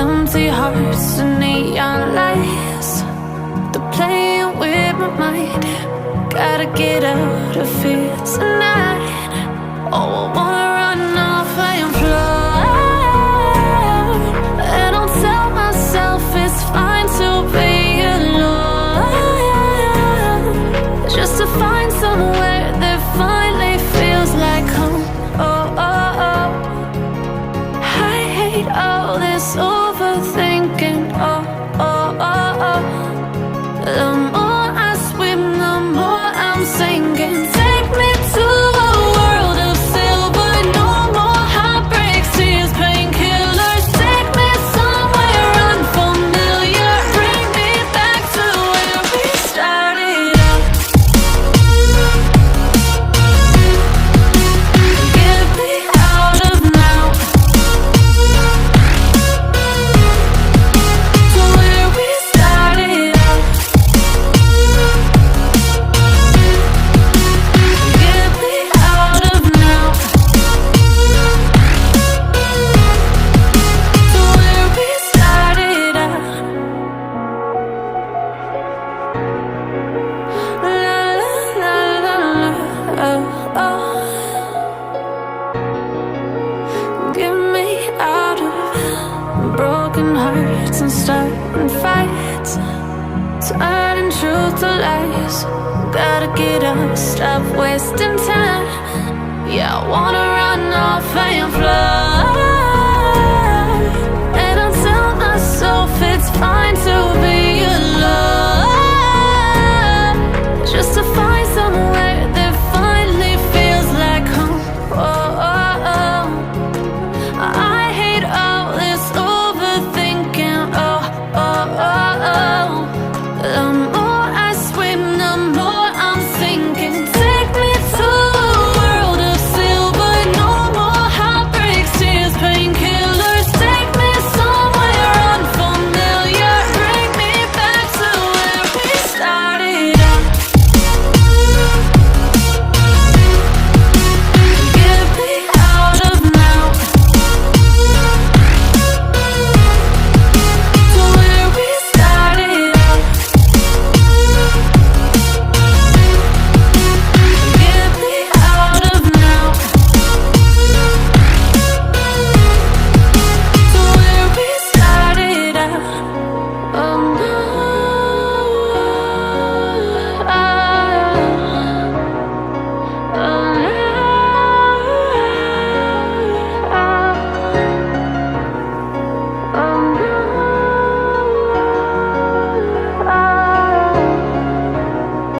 Empty hearts and neon lights, they're playing with my mind. Gotta get out of here tonight. Oh, I wanna run off and fly. And I'll tell myself it's fine to be alone, just to find somewhere that finally feels like home. Oh, oh, oh. I hate all this overthinking. Oh, oh, oh, oh. The more I swim, the more I'm sinking. Take me to a world of silver. No more heartbreaks, tears, painkillers. Take me somewhere unfamiliar. Bring me back to where we started out. Get me out of now, to where we started out. Get me out of now, to where we started out. La la la la la, oh, oh. Get me out of broken hearts and starting fights, turning truth to lies. Gotta get up, stop wasting time. Yeah, I wanna run off and fly.